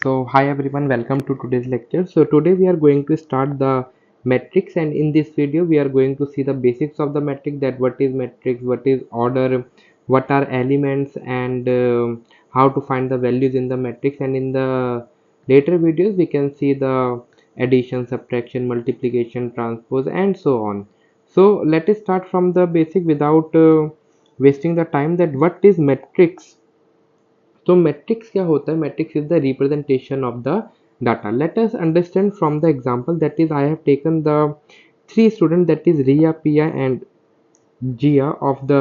So hi everyone, welcome to today's lecture. So today we are going to start the matrix, and in this video we are going to see the basics of the matrix, that what is matrix, what is order, what are elements, and how to find the values in the matrix. And in the later videos we can see the addition, subtraction, multiplication, transpose, and so on. So let us start from the basic without wasting the time, that what is matrix. तो matrix क्या होता है? Matrix is the representation of the data. Let us understand from the example, that is I have taken the three students, that is Ria, Pia and Gia of the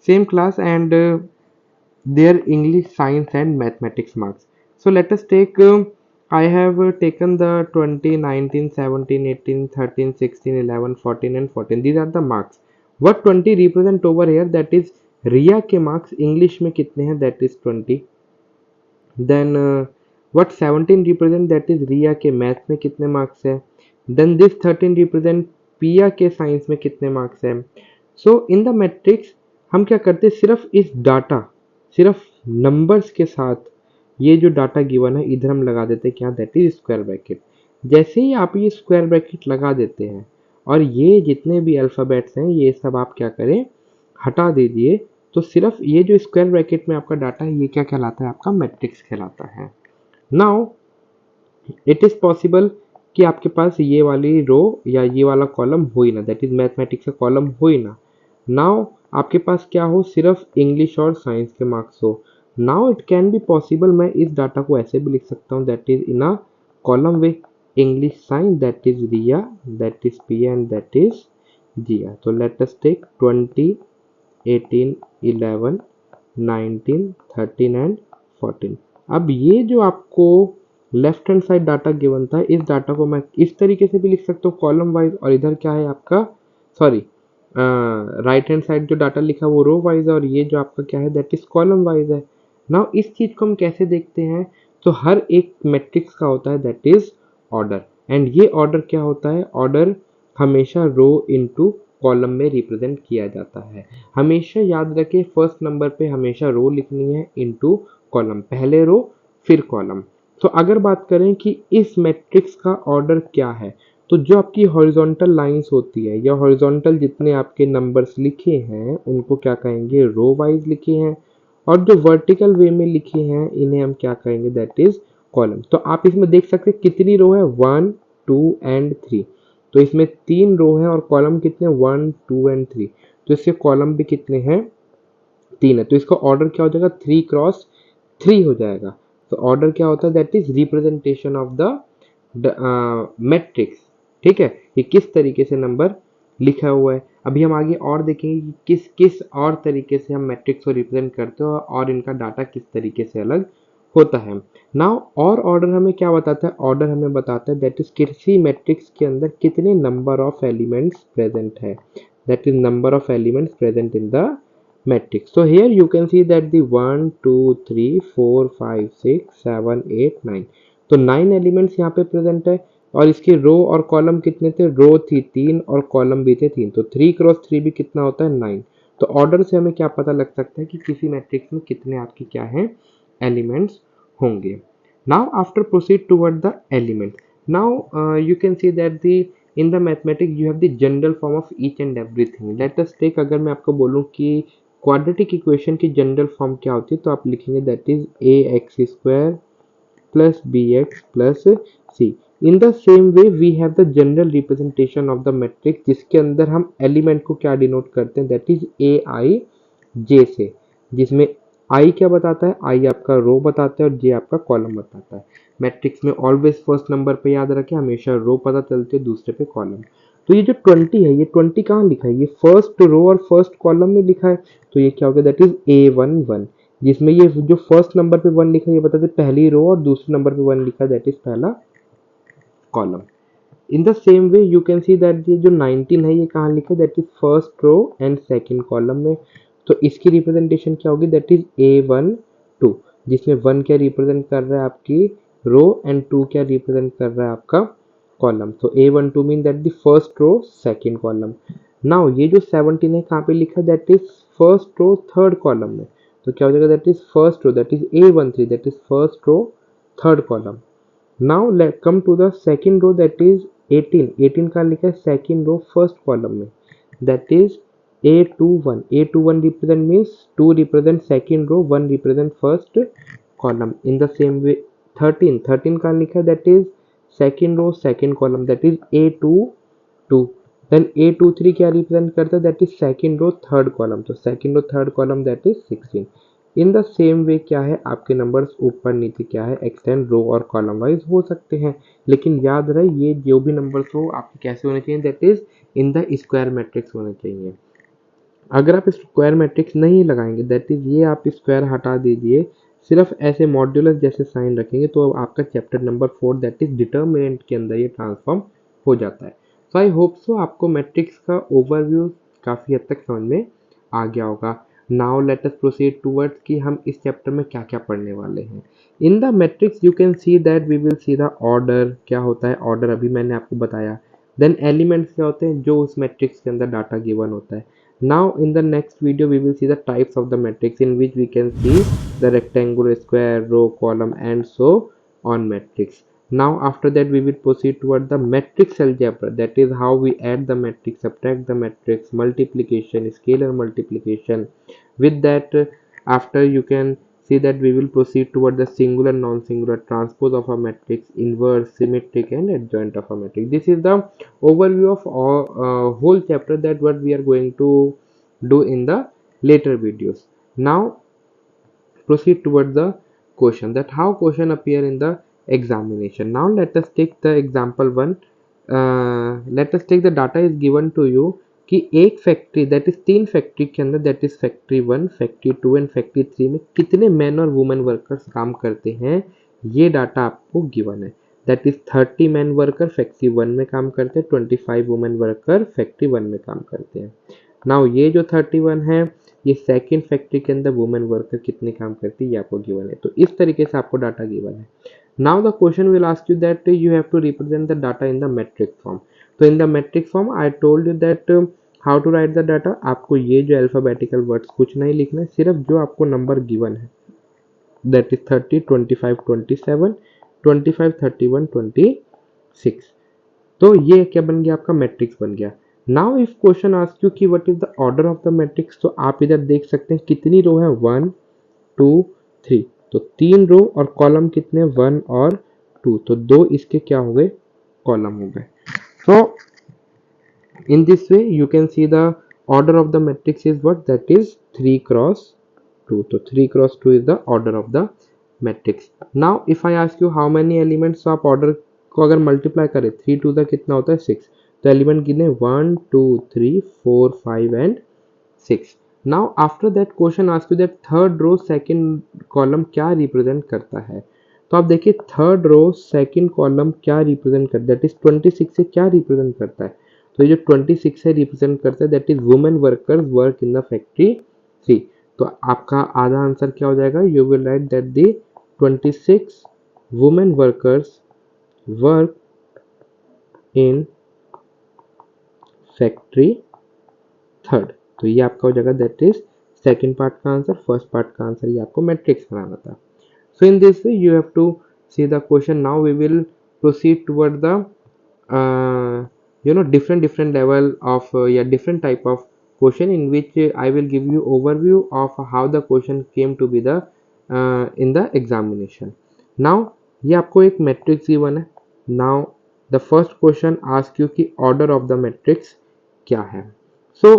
same class, and their English, science and mathematics marks. So let us take I have taken the 20, 19, 17, 18, 13, 16, 11, 14 and 14. These are the marks. What 20 represent over here? That is Ria के marks English में कितने हैं? That is 20. Then what 17 represent, that is Riya के math में कितने marks है. Then this 13 represent पिया के साइंस में कितने मार्क्स है. सो इन द मैट्रिक्स हम क्या करते हैं, सिर्फ इस डाटा, सिर्फ नंबर्स के साथ ये जो डाटा गिवन है इधर हम लगा देते हैं क्या, दैट इज स्क्वायर ब्रैकेट. जैसे ही आप ये स्क्वायर ब्रैकेट लगा देते हैं और ये जितने भी अल्फ़ाबेट्स हैं ये सब आप क्या करें, हटा दीजिए. तो सिर्फ ये जो स्क्वायर ब्रैकेट में आपका डाटा है ये क्या कहलाता है, आपका मैट्रिक्स कहलाता है. नाउ इट इज पॉसिबल कि आपके पास ये वाली रो या ये वाला कॉलम हो ही ना, दैट इज मैथमेटिक्स का कॉलम हो ही ना. नाउ आपके पास क्या हो, सिर्फ इंग्लिश और साइंस के मार्क्स हो. Now it can be possible, मैं इस डाटा को ऐसे भी लिख सकता हूँ, that is in a column way English science, that is Riya, that is P and that is Jiya. तो लेट अस टेक 20, 18, 11, 19, 13 एंड 14. अब ये जो आपको left hand side data given था, इस डाटा को मैं इस तरीके से भी लिख सकता हूँ कॉलम वाइज, और इधर क्या है आपका, सॉरी, राइट हैंड साइड जो डाटा लिखा वो रो वाइज है, और ये जो आपका क्या है दैट इज कॉलम वाइज है. नाउ इस चीज को हम कैसे देखते हैं, तो हर एक मैट्रिक्स का होता है दैट इज ऑर्डर. एंड ये ऑर्डर क्या होता है, ऑर्डर हमेशा रो इनटू कॉलम में रिप्रेजेंट किया जाता है. हमेशा याद रखें फर्स्ट नंबर पे हमेशा रो लिखनी है इनटू कॉलम, पहले रो फिर कॉलम. तो अगर बात करें कि इस मैट्रिक्स का ऑर्डर क्या है, तो जो आपकी हॉरिजॉन्टल लाइंस होती है या हॉरिजॉन्टल जितने आपके नंबर्स लिखे हैं उनको क्या कहेंगे, रो वाइज लिखे हैं. और जो वर्टिकल वे में लिखे हैं इन्हें हम क्या कहेंगे, दैट इज कॉलम. तो आप इसमें देख सकते हैं कितनी रो है, 1, 2 एंड 3. तो इसमें 3 रो है और कॉलम कितने, 1, 2 एंड 3. तो इसके कॉलम भी कितने हैं, 3 है. तो इसका ऑर्डर क्या हो जाएगा, 3 क्रॉस 3 हो जाएगा. तो ऑर्डर क्या होता है, that is representation of the matrix. ठीक है, ये किस तरीके से नंबर लिखा हुआ है. अभी हम आगे और देखेंगे कि किस किस और तरीके से हम मैट्रिक्स को रिप्रेजेंट करते हो और इनका डाटा किस तरीके से अलग होता है. नाउ और ऑर्डर हमें क्या बताता है, ऑर्डर हमें बताता है दैट इज किसी मैट्रिक्स के अंदर कितने नंबर ऑफ एलिमेंट्स प्रेजेंट है, that is number of elements present in the matrix. So here you can see that the 1, 2, 3, 4, 5, 6, 7, 8, 9. तो 9 एलिमेंट्स यहाँ पे प्रेजेंट है. और इसके रो और कॉलम कितने थे, रो थी 3 और कॉलम भी थे 3. तो 3 क्रॉस 3 भी कितना होता है, 9. तो ऑर्डर से हमें क्या पता लग सकता है कि किसी मैट्रिक्स में कितने आपके क्या हैं, एलिमेंट्स होंगे. Now after proceed toward the element. Now you can see that the in the mathematics you have the general form of each and everything. Let us take, अगर मैं आपको बोलूं कि क्वाड्रेटिक इक्वेशन की जनरल फॉर्म क्या होती है, तो आप लिखेंगे that is a x square plus b x plus c. In the same way we have the general representation of the matrix, जिसके अंदर हम एलिमेंट को क्या डिनोट करते हैं, दैट इज ए आई जे से, जिसमें आई क्या बताता है, आई आपका रो बताता है और जे आपका कॉलम बताता है. मैट्रिक्स में ऑलवेज फर्स्ट नंबर पे याद रखें, हमेशा रो पता चलती है, दूसरे पे कॉलम. तो ये जो 20 है, ये 20 कहाँ लिखा है, ये फर्स्ट रो और फर्स्ट कॉलम में लिखा है. तो ये क्या होगा, दैट इज A11, जिसमें ये जो फर्स्ट नंबर पे 1 लिखा है ये बताते पहली रो और दूसरे नंबर पे 1 लिखा है, दैट इज पहला column. In the same way you can see that ये जो 19 है ये कहाँ लिखा है, that is first row and second column में. तो इसकी रिप्रेजेंटेशन क्या होगी, दैट इज A12, जिसमें 1 क्या रिप्रेजेंट कर रहा है आपकी रो एंड 2 क्या रिप्रेजेंट कर रहा है आपका कॉलम. तो A12 mean that the first row second column. Now ये जो 17 है कहाँ पे लिखा है, that is first row third column में. तो क्या हो जाएगा, that is first row, that is A13, that is first row third column. Now let come to the second row, that is 18. 18 का लिखा है second row first column में, that is A21. A21 represent means 2 represent second row, 1 represent first column. In the same way 13. 13 का लिखा है that is second row second column, that is A22. Then A23 क्या represent करता है, that is second row third column. तो second row third column that is 16. In the same वे क्या है, आपके नंबर्स ऊपर नीचे क्या है एक्सटेंड रो और कॉलम वाइज हो सकते हैं, लेकिन याद रहे ये जो भी नंबर्स हो आपके कैसे होने चाहिए, that is in the square matrix होने चाहिए। अगर आप स्क्वायर मैट्रिक्स नहीं लगाएंगे, दैट इज ये आप स्क्वायर हटा दीजिए, सिर्फ ऐसे मॉड्यूलस जैसे साइन रखेंगे, तो आपका chapter number 4 that is determinant के अंदर ये ट्रांसफॉर्म हो जाता है। सो आई होप सो आपको मैट्रिक्स का ओवरव्यू काफ़ी हद तक समझ में आ गया होगा। Now let us proceed towards कि हम इस चैप्टर में क्या क्या पढ़ने वाले हैं। In the matrix you can see that we will see the order, क्या होता है ऑर्डर अभी मैंने आपको बताया। देन एलिमेंट्स क्या होते हैं, जो उस मैट्रिक्स के अंदर डाटा गिवन होता है। Now in the next video we will see the types of the matrix, in which we can see the rectangle, square, row, column and so on matrix. Now after that we will proceed toward the matrix algebra, that is how we add the matrix, subtract the matrix, multiplication, scalar multiplication. With that after you can see that we will proceed toward the singular, non-singular, transpose of a matrix, inverse, symmetric and adjoint of a matrix. This is the overview of all, whole chapter that what we are going to do in the later videos. Now proceed towards the question, that how question appear in the examination. Now let us take the example one. Let us take the data is given to you कि एक factory that is 3 factory के अंदर, that is factory 1, factory 2 and factory 3 में कितने man और women workers काम करते हैं, ये डाटा आपको गिवन है। That is 30 man worker factory 1 में काम करते हैं, 25 वुमेन वर्कर फैक्ट्री 1 में काम करते हैं। नाउ ये जो 31 है, ये सेकेंड फैक्ट्री के अंदर वुमेन वर्कर कितने काम करती है, ये आपको गिवन है। तो इस तरीके से आपको डाटा गिवन है। Now the question will ask you that you have to represent the data in the matrix form. तो in the matrix form I told you that how to write the data. आपको ये जो alphabetical words कुछ नहीं लिखना है, सिर्फ जो आपको नंबर गिवन है, दैट इज 30, 25, 27, 25, 31, 26। तो ये क्या बन गया, आपका मैट्रिक्स बन गया। Now if question ask you कि what is the order of the matrix, तो आप इधर देख सकते हैं कितनी रो है, 1 2 3, तो 3 रो और कॉलम कितने 1 और 2, तो 2 इसके क्या हो गए, कॉलम हो गए। तो in this way you can see the order of the matrix is what, that is 3 cross 2, तो 3 cross 2 is the order of the matrix. Now if I ask you how many elements, तो आप order को अगर multiply करें 3 to the कितना होता है 6, तो एलिमेंट कितने 1 2 3 4 5 and 6। Now after that question ask you that third row second column क्या रिप्रेजेंट करता है। तो आप देखिए थर्ड रो सेकंड कॉलम क्या रिप्रेजेंट करता है, दैट इज 26 से क्या रिप्रेजेंट करता है, तो ये जो 26 है रिप्रेजेंट करता है that is women workers work in the factory 3। तो आपका आधा आंसर क्या हो जाएगा, you will write that the 26 women workers work in factory third. तो ये आपका हो जाएगा दैट इज सेकेंड पार्ट का आंसर, फर्स्ट पार्ट का आंसर ये आपको मैट्रिक्स बनाना था। So in this way you have to see the question. Now we will proceed toward the different level of different type of question, in which I will give you overview of how the question came to be the in the examination. Now ये आपको एक matrix given है। Now the first question ask you कि order of the matrix क्या है। So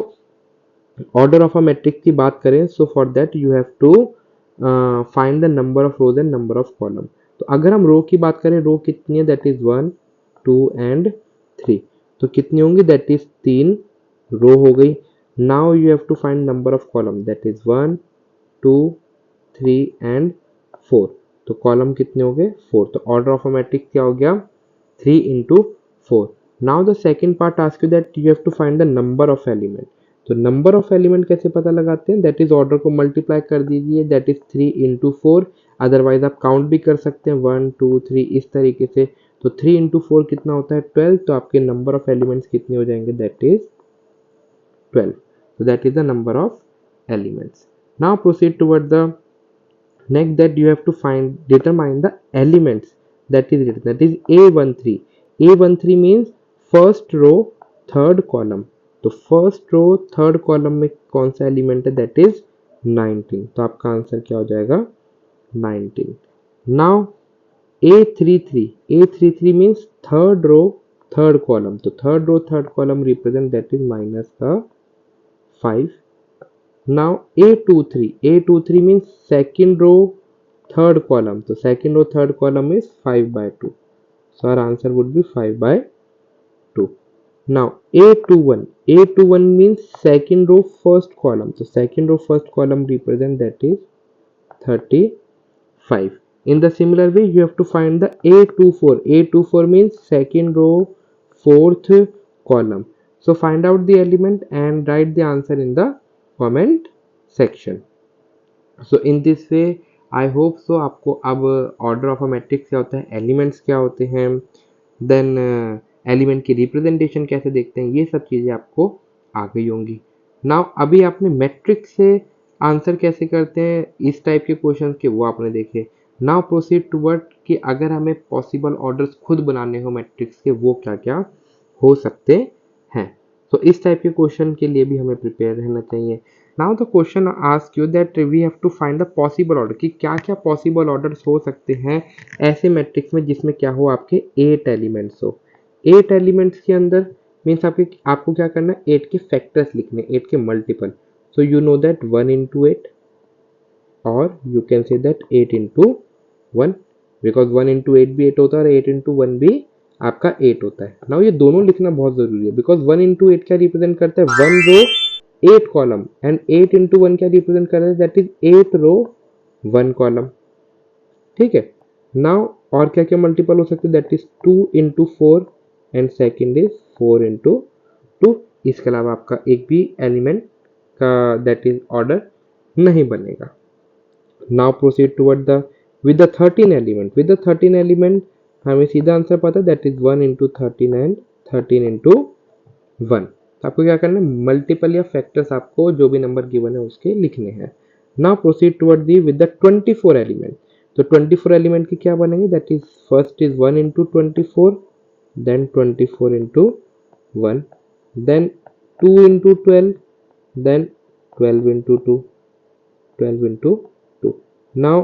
order of a matrix की बात करें, so for that you have to find the number of rows and number of column। तो अगर हम रो की बात करें, रो कितनी है, that is 1 2 and 3, तो कितनी होंगी, दैट इज 3 रो हो गई। Now you have to find number of column, that is 1 2 3 and 4, तो कॉलम कितने हो गए 4। तो ऑर्डर ऑफ अ मैट्रिक्स क्या हो गया 3 into 4। Now the second part ask you that you have to find the number of element. तो number of element कैसे पता लगाते हैं, दैट इज ऑर्डर को मल्टीप्लाई कर दीजिए, दैट इज 3 into 4। अदरवाइज आप काउंट भी कर सकते हैं 1 2 3 इस तरीके से। तो 3 into 4 कितना होता है 12, तो आपके नंबर ऑफ एलिमेंट्स कितने हो जाएंगे, दैट इज 12। तो that is the number of elements. Now proceed toward the Next, that you have to determine the elements that is written, that is A13. A13 means first row third column. तो first row third column में कौन सा element है, that is 19. तो आपका answer क्या हो जाएगा, 19. Now A33 means third row third column. तो third row third column represent that is minus का 5. Now A23 means second row third column. So second row third column is 5 by 2. So our answer would be 5 by 2. Now A21 means second row first column. So second row first column represent that is 35. In the similar way, you have to find the A24 means second row fourth column. So find out the element and write the answer in the comment section. So in this way I hope so आपको अब order of a matrix क्या होता है, elements क्या होते हैं, then element की representation कैसे देखते हैं, ये सब चीज़ें आपको आ गई होंगी. नाउ अभी आपने मैट्रिक्स से आंसर कैसे करते हैं इस टाइप के क्वेश्चन के, वो आपने देखे. नाउ प्रोसीड टूवर्ड कि अगर हमें पॉसिबल ऑर्डर्स खुद बनाने हो मैट्रिक्स के, वो क्या क्या हो सकते हैं. तो इस टाइप के क्वेश्चन के लिए भी हमें प्रिपेयर रहना चाहिए. Now the question ask you that we have to find the possible order कि क्या क्या पॉसिबल ऑर्डर्स हो सकते हैं ऐसे मैट्रिक्स में जिसमें क्या हो, आपके 8 एलिमेंट्स हो. 8 एलिमेंट्स के अंदर मीन्स आपको क्या करना है, 8 के फैक्टर्स लिखने, 8 के multiple. So you know that 1 into 8 और you can say that 8 into 1 because 1 into 8 भी 8 होता है और 8 into 1 भी आपका 8 होता है. नाउ ये दोनों लिखना बहुत जरूरी है बिकॉज 1 into 8 क्या रिप्रेजेंट करता है, 1 रो 8 कॉलम, एंड 8 into 1 क्या रिप्रेजेंट करता है, दैट इज 8 रो 1 कॉलम. ठीक है. नाउ और क्या क्या मल्टीपल हो सकते हैं, that is 2 into 4 and second is 4 into 2. इसके अलावा आपका एक भी एलिमेंट का दैट इज ऑर्डर नहीं बनेगा. Now proceed toward the with the 13 element हमें सीधा आंसर पता है, that is 1 into 13 and 13 into 1. तो आपको क्या करना है, मल्टीपल या फैक्टर्स आपको जो भी नंबर गिवन है उसके लिखने हैं. Now proceed toward the with the 24 element. तो 24 एलिमेंट के क्या बनेंगे, that is first is 1 into 24, then 24 into 1, then 2 into 12, then 12 into 2, 12 into 2. Now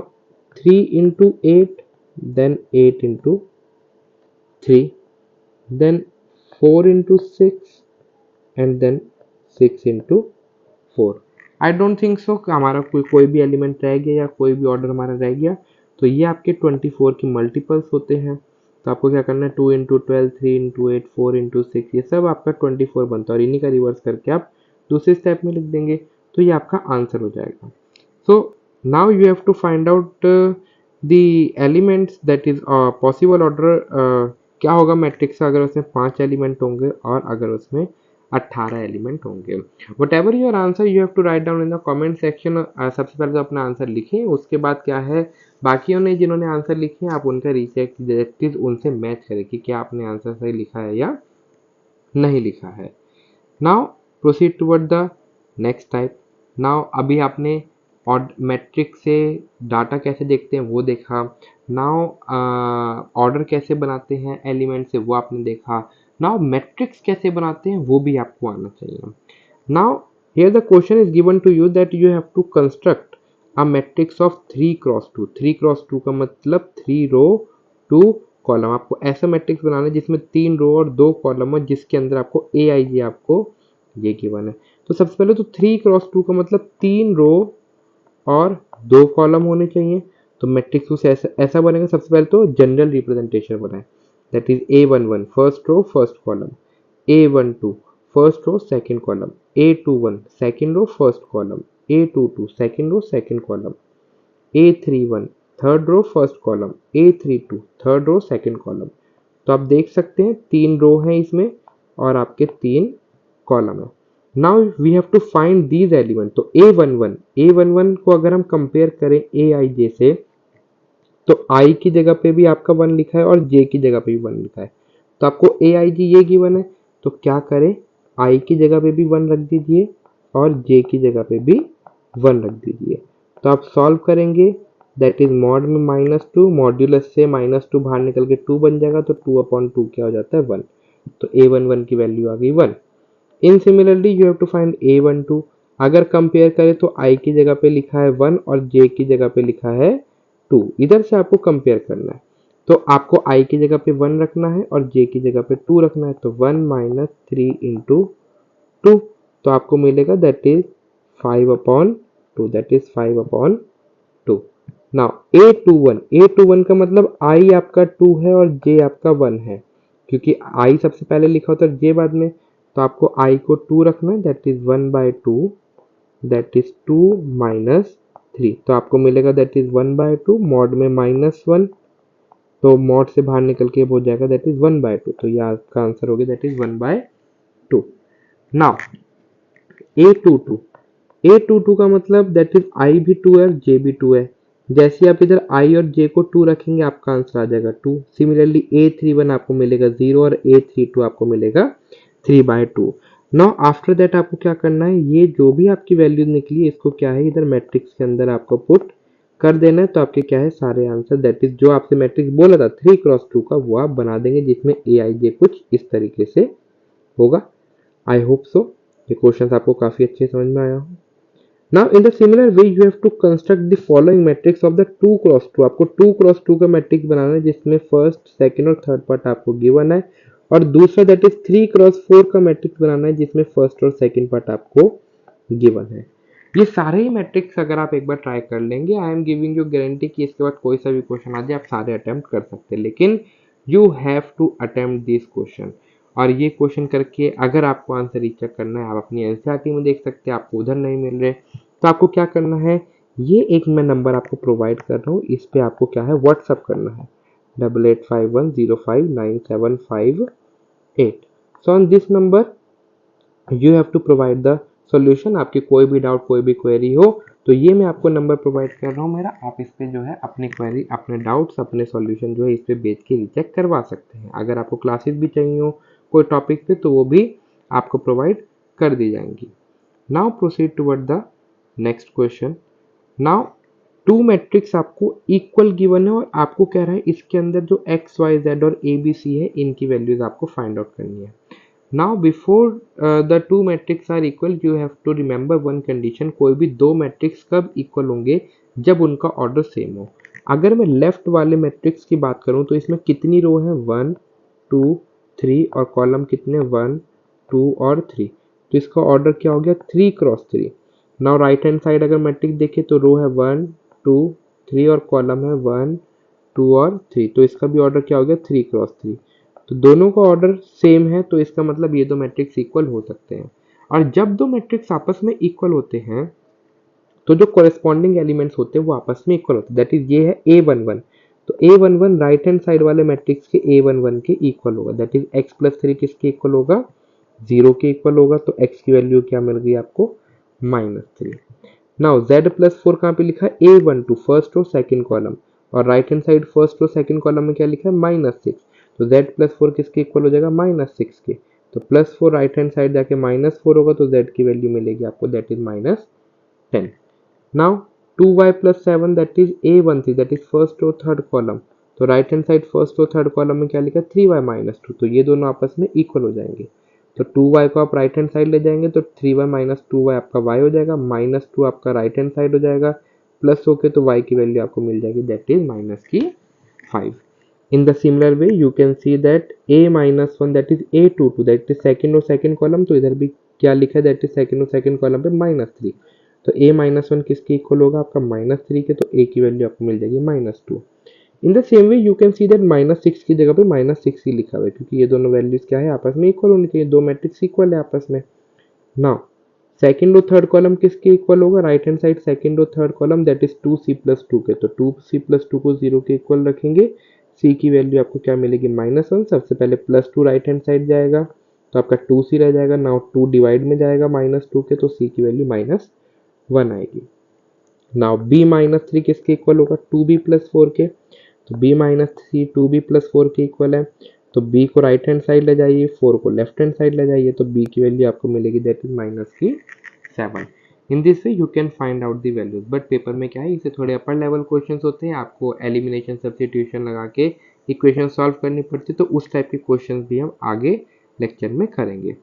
3 into 8, then 8 into 3, then 4 into 6 and then 6 into 4. I don't think so हमारा कोई भी element रह गया या कोई भी ऑर्डर हमारा रह गया. तो ये आपके 24 की मल्टीपल्स होते हैं. तो आपको क्या करना है, 2 into 12, 3 into 8, 4 into 6, ये सब आपका 24 बनता है और इन्हीं का रिवर्स करके आप दूसरे स्टेप में लिख देंगे. तो ये आपका आंसर हो जाएगा. So now you have to find out the elements that is possible order. क्या होगा मैट्रिक्स का अगर उसमें 5 एलिमेंट होंगे और अगर उसमें 18 एलिमेंट होंगे. Whatever your answer you have to write down in the comment section. सबसे पहले तो अपना आंसर लिखें, उसके बाद क्या है, बाकियों ने जिन्होंने आंसर लिखे हैं आप उनका रिचेक उनसे मैच करें कि क्या आपने आंसर सही लिखा है या नहीं लिखा है. Now proceed toward the next type. Now अभी आपने और मैट्रिक्स से डाटा कैसे देखते हैं वो देखा. नाउ ऑर्डर कैसे बनाते हैं एलिमेंट से वो आपने देखा. नाउ मैट्रिक्स कैसे बनाते हैं वो भी आपको आना चाहिए. Now here the question is given to you that you have to construct a matrix of 3x2. 3x2 का मतलब 3 रो 2 कॉलम. आपको ऐसा मैट्रिक्स बनाना है जिसमें 3 रो और 2 कॉलम हो, जिसके अंदर आपको AIG आपको ये गिवन है. तो सबसे पहले तो 3x2 का मतलब 3 रो और 2 कॉलम होने चाहिए. तो मैट्रिक्स उसे ऐसा बनेगा. सबसे पहले तो जनरल रिप्रेजेंटेशन बनाए, that is A11 first row first column, A12 first row second column, A21 second row first column, A22 second row second column, A31 third row first column, A32 third row second column. तो आप देख सकते हैं 3 रो हैं इसमें और आपके 3 column है. Now we have to find these element. तो A11 को अगर हम कंपेयर करें AIJ से, तो I की जगह पे भी आपका 1 लिखा है और J की जगह पे भी 1 लिखा है. तो आपको AIG ये गिवन है, तो क्या करें, I की जगह पे भी 1 रख दीजिए और J की जगह पे भी 1 रख दीजिए. तो आप सॉल्व करेंगे दैट इज मॉड में -2, मॉड्यूलस से -2 बाहर निकल के 2 बन जाएगा, तो 2/2 क्या हो जाता है 1। तो A11 की वैल्यू आ गई 1। In similarly you have to find A12। अगर कंपेयर करें तो I की जगह पे लिखा है 1 और J की जगह पे लिखा है 2, इधर से आपको कंपेयर करना है। तो आपको I की जगह पे 1 रखना है और J की जगह पे 2 रखना है, तो 1 - 3 × 2, तो आपको मिलेगा that is 5/2, that is 5/2। Now A21 का मतलब I आपका 2 है और J आपका 1 है, क्योंकि I सबसे पहले लिखा होता है J बाद में, तो आपको I को 2 रखना है, दैट इज 1/2, दैट इज 2 - 3, तो आपको मिलेगा दैट इज 1/2, मॉड में -1, तो मॉड से बाहर निकल के हो जाएगा दैट इज 1/2, तो ये आपका आंसर हो गया दैट इज 1/2। नाउ A22 का मतलब दैट इज I भी 2 है और J भी 2 है। जैसे आप इधर I और J को 2 रखेंगे आपका आंसर आ जाएगा 2। सिमिलरली A31 आपको मिलेगा 0 और A32 आपको मिलेगा 3/2। नाउ आफ्टर दैट आपको क्या करना है, ये जो भी आपकी वैल्यू निकली है इसको क्या है इधर मैट्रिक्स के अंदर आपको पुट कर देना है, तो आपके क्या है सारे आंसर दैट इज जो आपसे मैट्रिक्स बोला था 3×2 का वो आप बना देंगे, जिसमें AIJ कुछ इस तरीके से होगा। आई होप सो ये क्वेश्चन आपको काफी अच्छे समझ में आया हो। Now in the similar way you have to construct the following matrix of the 2×2। आपको 2×2 का मैट्रिक्स बनाना है जिसमें फर्स्ट, सेकंड और थर्ड पार्ट आपको गिवन है, और दूसरा दैट इज 3×4 का मैट्रिक्स बनाना है जिसमें फर्स्ट और सेकंड पार्ट आपको गिवन है। ये सारे ही मैट्रिक्स अगर आप एक बार ट्राई कर लेंगे, I am giving you guarantee कि इसके बाद कोई सा भी क्वेश्चन आ जाए आप सारे अटेम्प्ट कर सकते हैं, लेकिन you have to attempt this question. और ये क्वेश्चन करके अगर आपको आंसर रीचेक करना है, आप अपनी एनसीईआरटी में देख सकते हैं, आपको उधर नहीं मिल रहे, तो आपको क्या करना है, ये एक मैं नंबर आपको प्रोवाइड कर रहा हूँ, इस पे आपको क्या है व्हाट्सअप करना है 8851059758। So on this number you have to provide the solution. आपकी कोई भी डाउट, कोई भी क्वेरी हो तो ये मैं आपको नंबर प्रोवाइड कर रहा हूँ मेरा, आप इस पे जो है अपनी क्वेरी, अपने डाउट्स, अपने सॉल्यूशन जो है इस पे भेज के रीचेक करवा सकते हैं। अगर आपको क्लासेस भी चाहिए हो कोई टॉपिक पे तो वो भी आपको प्रोवाइड कर दी जाएंगी। Now proceed toward the next question. Now two matrix आपको इक्वल गिवन है और आपको कह रहा है इसके अंदर जो एक्स वाई जेड और ए बी सी है इनकी वैल्यूज आपको फाइंड आउट करनी है। Now before the two matrix are equal you have to remember one condition. कोई भी दो मैट्रिक्स कब इक्वल होंगे, जब उनका ऑर्डर सेम हो। अगर मैं लेफ्ट वाले मैट्रिक्स की बात करूं तो इसमें कितनी रो है 1 2 3 और कॉलम कितने 1 2 और 3, तो इसका ऑर्डर क्या हो गया 3×3। नाउ राइट हैंड साइड अगर मैट्रिक्स देखें तो रो है 1 2 3 और कॉलम है 1 2 और 3, तो इसका भी ऑर्डर क्या हो गया 3×3। तो दोनों का ऑर्डर सेम है, तो इसका मतलब ये दो मैट्रिक्स इक्वल हो सकते हैं। और जब दो मैट्रिक्स आपस में इक्वल होते हैं तो जो कोरेस्पॉन्डिंग एलिमेंट्स होते हैं वो आपस में इक्वल होते हैं, दैट इज ये है A11। तो A11 राइट हैंड साइड वाले मैट्रिक्स के A11 के इक्वल होगा, दैट इज x+3 किसके इक्वल होगा 0 के इक्वल होगा। तो x की वैल्यू क्या मिल गई आपको -3। नाउ z+4 कहाँ पे लिखा है A12 फर्स्ट और सेकंड कॉलम, और राइट हैंड साइड फर्स्ट और सेकंड कॉलम में क्या लिखा है -6, तो z+4 किसके इक्वल हो जाएगा -6 के। तो +4 राइट हैंड साइड जाके -4 होगा, तो z की वैल्यू मिलेगी आपको that is -10। Now 2y+7 that is A13 that is first और थर्ड कॉलम, तो राइट हैंड साइड फर्स्ट और थर्ड कॉलम में क्या लिखा है 3y-2, तो ये दोनों आपस में इक्वल हो जाएंगे। तो 2y को आप राइट हैंड साइड ले जाएंगे तो 3y-2y आपका y हो जाएगा, -2 आपका राइट हैंड साइड हो जाएगा, प्लस होके तो y की वैल्यू आपको मिल जाएगी that is -5। In the similar way you can see that A-1 that is A22 that is second और सेकंड कॉलम, तो इधर भी क्या लिखा है दैट इज सेकंड और सेकंड कॉलम पे -3, तो A-1 किसके इक्वल होगा आपका -3 के, तो A की वैल्यू आपको मिल जाएगी -2। इन the same way you can see that -6 की जगह पे -6 ही लिखा हुआ है, क्योंकि ये दोनों वैल्यूज क्या है आपस में इक्वल होनी चाहिए, दो मैट्रिक्स इक्वल है आपस में। नाउ सेकंड और थर्ड कॉलम किसके इक्वल होगा, राइट हैंड साइड सेकंड और third column that is 2c+2 के, तो 2c+2 को 0 के इक्वल रखेंगे। c की वैल्यू आपको क्या मिलेगी -1, सबसे पहले +2 राइट हैंड साइड जाएगा तो आपका 2c रह जाएगा। नाउ 2 डिवाइड में जाएगा -2 के, तो c की वैल्यू -1 आएगी। नाउ b-3 किसके इक्वल होगा 2b+4 के, तो b-3 2b+4 के इक्वल है, तो b को राइट हैंड साइड ले जाइए, 4 को लेफ्ट हैंड साइड ले जाइए, तो b की वैल्यू आपको मिलेगी that is -7। In this way you can find out the values. But paper में क्या है, इसे थोड़े अपर लेवल क्वेश्चंस होते हैं, आपको एलिमिनेशन सब्स्टिट्यूशन लगा के इक्वेशन सॉल्व करनी पड़ती है, तो उस टाइप के क्वेश्चंस भी हम आगे लेक्चर में करेंगे।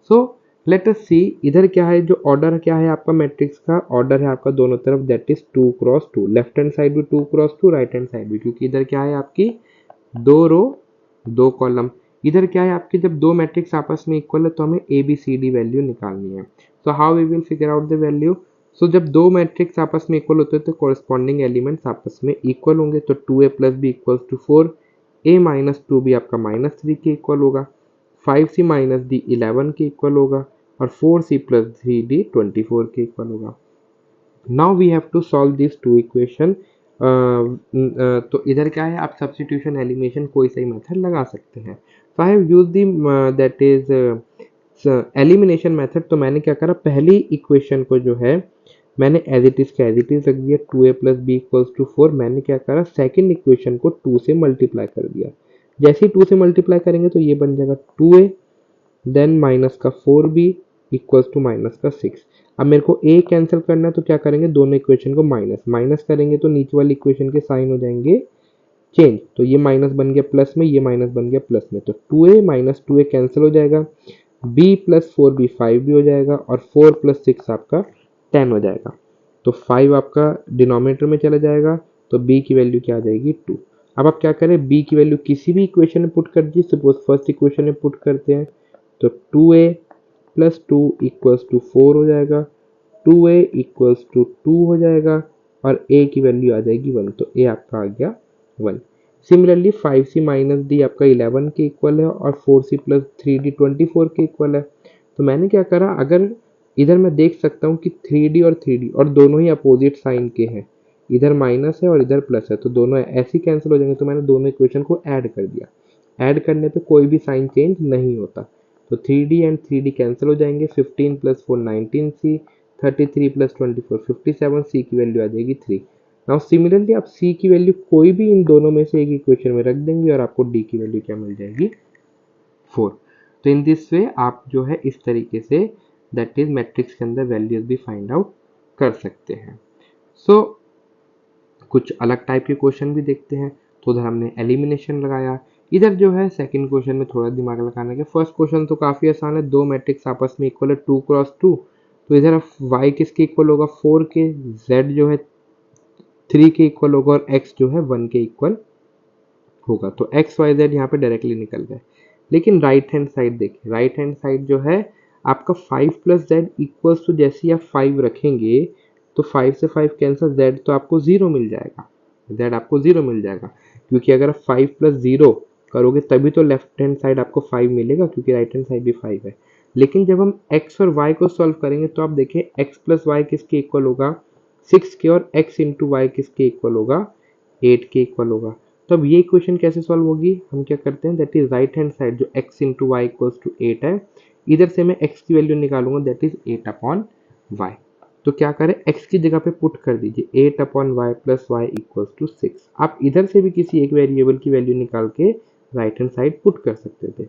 सो लेट अस सी, इधर क्या है, जो ऑर्डर क्या है आपका मैट्रिक्स का, ऑर्डर है आपका दोनों तरफ that is 2 cross 2, left hand side भी 2 क्रॉस 2, राइट हैंड साइड भी, क्योंकि इधर क्या है आपकी 2 रो 2 कॉलम। इधर क्या है आपके, जब दो मैट्रिक्स आपस में इक्वल है तो हमें A B C D value निकालनी है। So how we will figure out the value. So जब दो मैट्रिक्स आपस में इक्वल होते हैं तो कॉरस्पॉन्डिंग एलिमेंट्स आपस में इक्वल होंगे, तो 2a plus b equals to 4, a minus 2 भी आपका -3 के इक्वल होगा, 5c माइनस डी 11 के इक्वल होगा, और 4c प्लस 3d 24 के इक्वल होगा। Now we have to solve this two equation. तो इधर क्या है, आप सब्स्टिट्यूशन एलिमिनेशन कोई सही मेथड लगा सकते हैं। So I have use the that is elimination method. तो मैंने क्या करा, पहली इक्वेशन को जो है मैंने एज इट इज का एज इट इज रख दिया, 2a plus b equals to 4। मैंने क्या करा, सेकंड इक्वेशन को 2 से मल्टीप्लाई कर दिया। जैसे ही 2 से मल्टीप्लाई करेंगे तो ये बन जाएगा 2a, देन माइनस का 4b इक्वल्स टू माइनस का 6। अब मेरे को a कैंसिल करना है तो क्या करेंगे, दोनों इक्वेशन को माइनस माइनस करेंगे तो नीचे वाली इक्वेशन के साइन हो जाएंगे चेंज, तो ये माइनस बन गया प्लस में, ये माइनस बन गया प्लस में, तो 2a माइनस 2a कैंसिल हो जाएगा, b प्लस 4b 5b हो जाएगा, और 4 प्लस 6 आपका 10 हो जाएगा। तो 5 आपका डिनोमिनेटर में चला जाएगा, तो b की वैल्यू क्या आ जाएगी 2। अब आप क्या करें, b की वैल्यू किसी भी इक्वेशन में पुट कर दीजिए, सपोज फर्स्ट इक्वेशन में पुट करते हैं, तो 2a प्लस 2 इक्वल्स टू 4 हो जाएगा, 2a इक्वल्स टू 2 हो जाएगा, और a की वैल्यू आ जाएगी 1, तो a आपका आ गया 1। सिमिलरली 5c माइनस डी आपका 11 के इक्वल है, और 4c प्लस 3d 24 के इक्वल है। तो मैंने क्या करा, अगर इधर मैं देख सकता हूँ कि 3d और 3d और दोनों ही अपोजिट साइन के हैं, इधर माइनस है और इधर प्लस है, तो दोनों ऐसे ही कैंसिल हो जाएंगे, तो मैंने दोनों इक्वेशन को ऐड कर दिया। ऐड करने पे कोई भी साइन चेंज नहीं होता, तो 3d एंड 3d कैंसिल हो जाएंगे, 15 प्लस 4 19c, 33 प्लस 24 57, c की वैल्यू आ जाएगी 3। नाउ सिमिलरली आप c की वैल्यू कोई भी इन दोनों में से एक इक्वेशन में रख देंगे और आपको d की वैल्यू क्या मिल जाएगी 4। तो इन दिस वे आप जो है इस तरीके से दैट इज मैट्रिक्स के अंदर वैल्यूज भी फाइंड आउट कर सकते हैं। सो कुछ अलग टाइप के क्वेश्चन भी देखते हैं। तो उधर हमने एलिमिनेशन लगाया, इधर जो है सेकंड क्वेश्चन में थोड़ा दिमाग लगाने के। फर्स्ट क्वेश्चन तो काफ़ी आसान है, दो मैट्रिक्स आपस में इक्वल है 2 क्रॉस 2, तो इधर y किसके इक्वल होगा 4 के, z जो है 3 के इक्वल होगा, और x जो है 1 के इक्वल होगा। तो x y z यहाँ पे डायरेक्टली निकल गए। लेकिन राइट हैंड साइड देखिए, राइट हैंड साइड जो है आपका 5 प्लस जेड इक्वल्स टू, जैसे ही आप 5 रखेंगे तो 5 से 5 कैंसिल, z तो आपको 0 मिल जाएगा, z आपको 0 मिल जाएगा, क्योंकि अगर आप 5 प्लस 0 करोगे तभी तो लेफ्ट हैंड साइड आपको 5 मिलेगा, क्योंकि राइट हैंड साइड भी 5 है। लेकिन जब हम x और y को सॉल्व करेंगे तो आप देखिए x प्लस वाई किसके इक्वल होगा 6 के, और x इंटू वाई किसके इक्वल होगा 8 के इक्वल होगा। तो अब ये इक्वेशन कैसे सॉल्व होगी, हम क्या करते हैं, that is right hand side जो x into y equals to 8 है, इधर से मैं x की वैल्यू निकालूंगा दैट इज 8 अपॉन वाई। तो क्या करें, x की जगह पे पुट कर दीजिए 8 upon y plus y equals to 6। आप इधर से भी किसी एक वेरिएबल की वैल्यू निकाल के राइट हैंड साइड पुट कर सकते थे।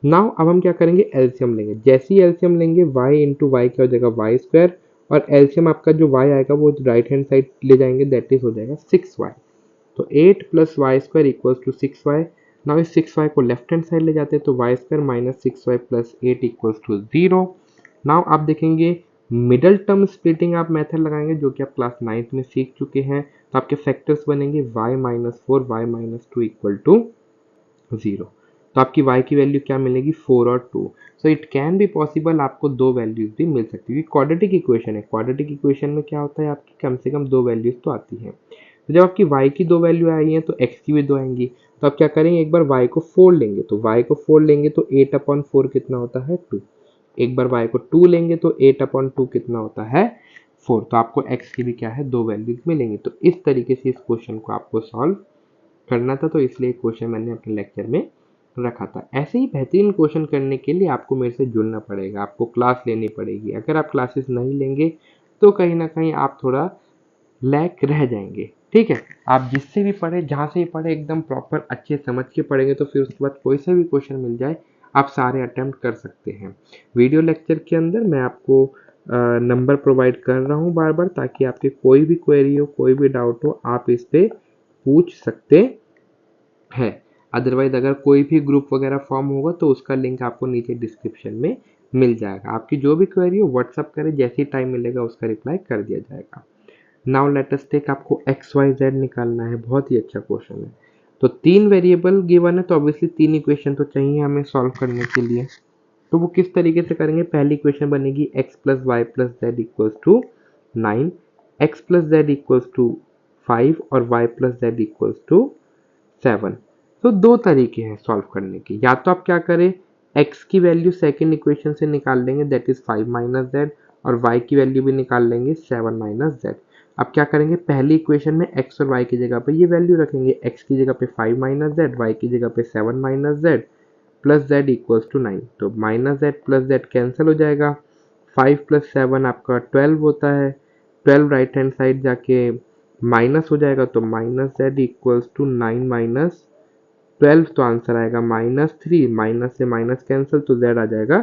नाउ अब हम क्या करेंगे, एलसीएम लेंगे। जैसे ही एलसीएम लेंगे y इंटू वाई क्या हो जाएगा वाई स्क्वायर, और एलसीएम आपका जो y आएगा वो राइट हैंड साइड ले जाएंगे दैट इज हो जाएगा 6y। तो 8 plus y square equals to 6y। नाउ इस 6y को लेफ्ट हैंड साइड ले जाते हैं तो y square minus 6y plus 8 equals to 0। नाउ आप देखेंगे मिडल टर्म स्प्लिटिंग आप मेथड लगाएंगे जो कि आप क्लास 9th में सीख चुके हैं। तो आपके फैक्टर्स बनेंगे y minus 4 y minus 2 equal to 0। तो आपकी y की वैल्यू क्या मिलेगी 4 और 2। So it can be possible आपको दो वैल्यूज भी मिल सकती है, क्वाड्रेटिक इक्वेशन है। क्वाड्रेटिक इक्वेशन में क्या होता है, आपकी कम से कम दो वैल्यूज तो आती हैं। तो जब आपकी y की दो वैल्यू आई हैं तो x की भी दो आएंगी। तो आप क्या करेंगे, एक बार y को फोड़ लेंगे, तो y को फोड़ लेंगे तो 8 अपॉन 4 कितना होता है 2। एक बार y को 2 लेंगे तो 8 अपॉन 2 कितना होता है 4। तो आपको x की भी क्या है दो वैल्यूज मिलेंगी। तो इस तरीके से इस क्वेश्चन को आपको सॉल्व करना था, तो इसलिए क्वेश्चन मैंने अपने लेक्चर में रखा था। ऐसे ही बेहतरीन क्वेश्चन करने के लिए आपको मेरे से जुड़ना पड़ेगा, आपको क्लास लेनी पड़ेगी। अगर आप क्लासेस नहीं लेंगे तो कहीं ना कहीं आप थोड़ा लैक रह जाएंगे। ठीक है, आप जिससे भी पढ़े, जहाँ से भी पढ़े, एकदम प्रॉपर अच्छे समझ के पढ़ेंगे तो फिर उसके बाद कोई सा भी क्वेश्चन मिल जाए आप सारे अटेम्प्ट कर सकते हैं। वीडियो लेक्चर के अंदर मैं आपको नंबर प्रोवाइड कर रहा हूँ बार बार, ताकि आपके कोई भी क्वेरी हो, कोई भी डाउट हो, आप इस पे पूछ सकते हैं। अदरवाइज अगर कोई भी ग्रुप वगैरह फॉर्म होगा तो उसका लिंक आपको नीचे डिस्क्रिप्शन में मिल जाएगा। आपकी जो भी क्वेरी हो व्हाट्सअप करें, जैसे ही टाइम मिलेगा उसका रिप्लाई कर दिया जाएगा। नाउ लेट अस टेक, आपको एक्स वाई जेड निकालना है, बहुत ही अच्छा क्वेश्चन है। तो 3 वेरिएबल गिवन है, तो ऑब्वियसली 3 इक्वेशन तो चाहिए हमें सॉल्व करने के लिए। तो वो किस तरीके से करेंगे? पहली इक्वेशन बनेगी x plus y plus z equals to 9, x plus z equals to 5 और y plus z equals to 7। तो दो तरीके हैं सॉल्व करने के, या तो आप क्या करें, x की वैल्यू सेकेंड इक्वेशन से निकाल लेंगे, दैट इज 5 माइनस जेड, और y की वैल्यू भी निकाल लेंगे 7 माइनस जेड। अब क्या करेंगे, पहली इक्वेशन में x और y की जगह पे ये वैल्यू रखेंगे, x की जगह पे 5 माइनस जेड, y की जगह पे 7 minus z plus z equals to 9। तो minus z plus z cancel हो जाएगा, 5 प्लस 7 आपका 12 होता है, 12 राइट हैंड साइड जाके माइनस हो जाएगा, तो minus z equals to 9 minus 12, तो आंसर आएगा -3। माइनस से माइनस कैंसिल, तो z आ जाएगा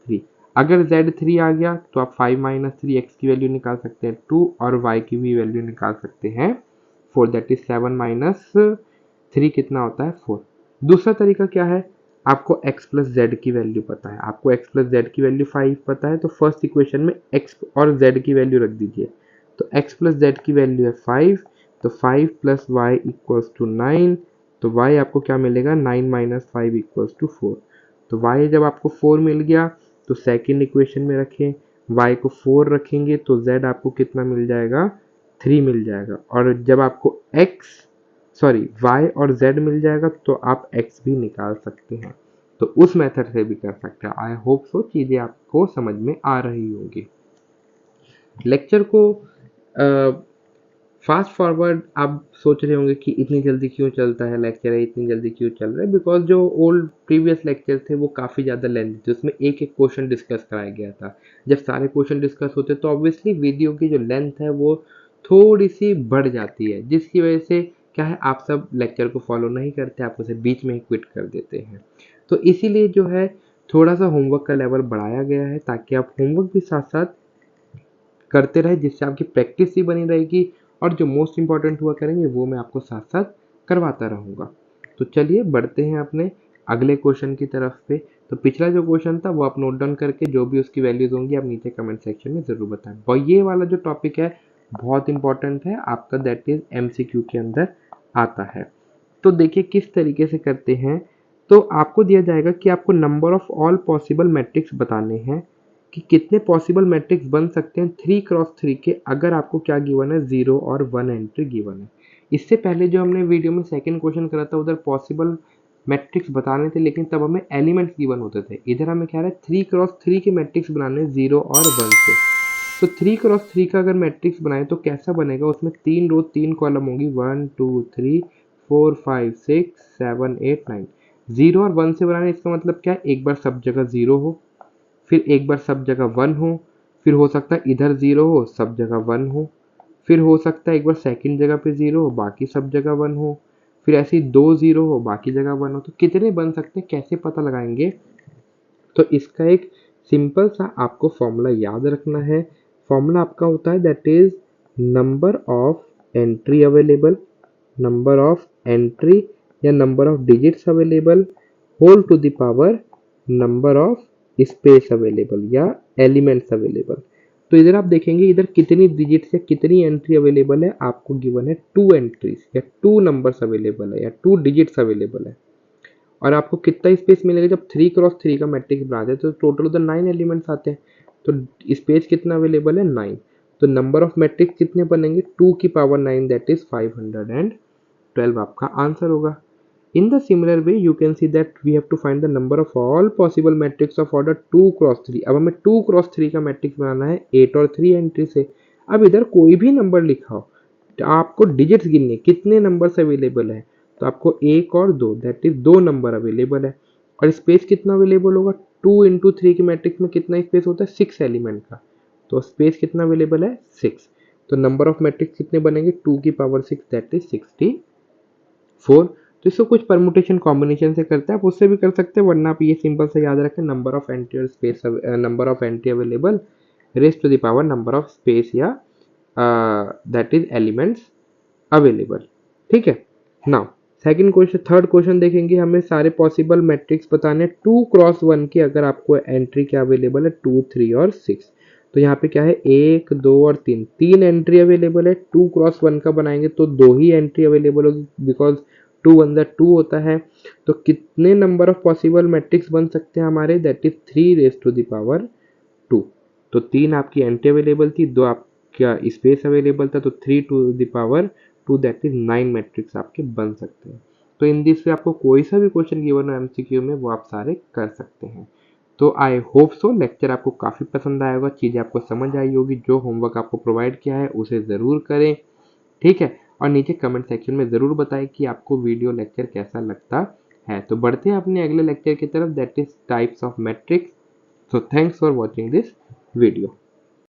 3। अगर z 3 आ गया तो आप 5 माइनस 3 x की वैल्यू निकाल सकते हैं 2, और y की भी वैल्यू निकाल सकते हैं 4, दैट इज 7 माइनस 3 कितना होता है 4। दूसरा तरीका क्या है, आपको x प्लस जेड की वैल्यू पता है, आपको x प्लस जेड की वैल्यू 5 पता है, तो फर्स्ट इक्वेशन में x और z की वैल्यू रख दीजिए। तो x प्लस जेड की वैल्यू है 5, तो 5 प्लस वाई इक्वल्स टू 9, तो y आपको क्या मिलेगा, 9 माइनस 5 इक्वल्स टू 4। तो y जब आपको 4 मिल गया तो सेकेंड इक्वेशन में रखें, y को 4 रखेंगे तो z आपको कितना मिल जाएगा, 3 मिल जाएगा। और जब आपको y और z मिल जाएगा तो आप x भी निकाल सकते हैं। तो उस मेथड से भी कर सकते हैं। आई होप सो चीज़ें आपको समझ में आ रही होंगी। लेक्चर को फास्ट फॉरवर्ड आप सोच रहे होंगे कि इतनी जल्दी क्यों चलता है लेक्चर, है इतनी जल्दी क्यों चल रहा है, बिकॉज जो ओल्ड प्रीवियस लेक्चर थे वो काफ़ी ज़्यादा लेंथी थे, उसमें एक एक क्वेश्चन डिस्कस कराया गया था। जब सारे क्वेश्चन डिस्कस होते तो ऑब्वियसली वीडियो की जो लेंथ है वो थोड़ी सी बढ़ जाती है, जिसकी वजह से क्या है, आप सब लेक्चर को फॉलो नहीं करते, आप उसे बीच में ही क्विट कर देते हैं। तो इसीलिए जो है थोड़ा सा होमवर्क का लेवल बढ़ाया गया है, ताकि आप होमवर्क भी साथ साथ करते रहे, जिससे आपकी प्रैक्टिस ही बनी रहेगी, और जो मोस्ट इंपॉर्टेंट हुआ करेंगे वो मैं आपको साथ साथ करवाता रहूँगा। तो चलिए बढ़ते हैं अपने अगले क्वेश्चन की तरफ पे। तो पिछला जो क्वेश्चन था वो आप नोट डाउन करके जो भी उसकी वैल्यूज होंगी आप नीचे कमेंट सेक्शन में ज़रूर बताएं। और ये वाला जो टॉपिक है बहुत इंपॉर्टेंट है आपका, दैट इज MCQ के अंदर आता है। तो देखिए किस तरीके से करते हैं। तो आपको दिया जाएगा कि आपको number of all possible matrix बताने हैं, कि कितने पॉसिबल मैट्रिक्स बन सकते हैं 3x3 के, अगर आपको क्या गिवन है, 0 और 1 एंट्री गिवन है। इससे पहले जो हमने वीडियो में सेकंड क्वेश्चन करा था उधर पॉसिबल मैट्रिक्स बताने थे, लेकिन तब हमें एलिमेंट्स गिवन होते थे। इधर हमें क्या है, 3x3 के मैट्रिक्स बनाने 0 और 1 से। तो 3x3 का अगर मैट्रिक्स बनाए तो कैसा बनेगा, उसमें 3 रो 3 कॉलम होगी, 1 2 3 4 5 6 7 8 9। 0 और 1 से बनाने इसका मतलब क्या है, एक बार सब जगह 0 हो, फिर एक बार सब जगह 1 हो, फिर हो सकता है इधर 0 हो सब जगह 1 हो, फिर हो सकता है एक बार सेकंड जगह पे 0 हो बाकी सब जगह 1 हो, फिर ऐसे ही 2 0 हो बाकी जगह 1 हो। तो कितने बन सकते हैं, कैसे पता लगाएंगे? तो इसका एक सिंपल सा आपको फॉर्मूला याद रखना है। फॉर्मूला आपका होता है that is number of entry available, number of entry या number of digits available whole to the power number of space available या एलिमेंट्स अवेलेबल। तो इधर आप देखेंगे इधर कितनी डिजिट्स या कितनी एंट्री अवेलेबल है, आपको गिवन है 2 एंट्रीज या 2 नंबर्स अवेलेबल है या 2 डिजिट्स अवेलेबल है। और आपको कितना स्पेस मिलेगा, जब 3x3 का मैट्रिक्स बनाते हैं तो टोटल उधर 9 एलिमेंट्स आते हैं, तो स्पेस कितना अवेलेबल है, 9। तो नंबर ऑफ मैट्रिक्स कितने बनेंगे, 2 की पावर 9 दैट इज 512 आपका आंसर होगा। In the similar way, you can see that we have to find the number of all possible matrix of order 2x3। अब हमें 2x3 का मैट्रिक्स बनाना है 8 और 3 एंट्री से। अब इधर कोई भी नंबर लिखा हो तो आपको डिजिट्स गिननी है, कितने नंबर्स अवेलेबल है, तो आपको 1 और 2 दैट इज 2 नंबर अवेलेबल है। और स्पेस कितना अवेलेबल होगा, 2 इंटू 3 के मैट्रिक्स में कितना स्पेस होता है, 6 एलिमेंट का, तो स्पेस कितना अवेलेबल है, 6। तो नंबर ऑफ मैट्रिक्स कितने बनेंगे, 2 की पावर 6 दैट इज 64। तो इसको कुछ परमुटेशन कॉम्बिनेशन से करते हैं, आप उससे भी कर सकते हैं, वरना आप ये सिंपल से याद रखें नंबर ऑफ एंट्री और space, number of entry available raise to the power number of space या दैट इज एलिमेंट्स अवेलेबल। ठीक है। Now second question, third question देखेंगे, हमें सारे पॉसिबल मैट्रिक्स बताने 2x1 की, अगर आपको एंट्री क्या अवेलेबल है 2, 3 और 6। तो यहाँ पे क्या है 1, 2 और 3, तीन एंट्री अवेलेबल है। 2x1 का बनाएंगे तो दो ही एंट्री अवेलेबल होगी, बिकॉज 2 वन ज़ा 2 होता है। तो कितने नंबर ऑफ पॉसिबल मैट्रिक्स बन सकते हैं हमारे, that is 3 raise to the power 2। तो तीन आपकी एंट्री अवेलेबल थी, दो आपका स्पेस अवेलेबल था, तो 3 to the power 2 that is 9 matrix आपके बन सकते हैं। तो इन दिस पे आपको कोई सा भी क्वेश्चन गिवन हो एमसीक्यू में वो आप सारे कर सकते हैं। तो आई होप सो लेक्चर आपको काफ़ी पसंद आया होगा, चीज़ें आपको समझ आई होगी। जो होमवर्क आपको प्रोवाइड किया है उसे ज़रूर करें। ठीक है। और नीचे कमेंट सेक्शन में ज़रूर बताएं कि आपको वीडियो लेक्चर कैसा लगता है। तो बढ़ते हैं अपने अगले लेक्चर की तरफ, that is types of matrix. So thanks for watching this video.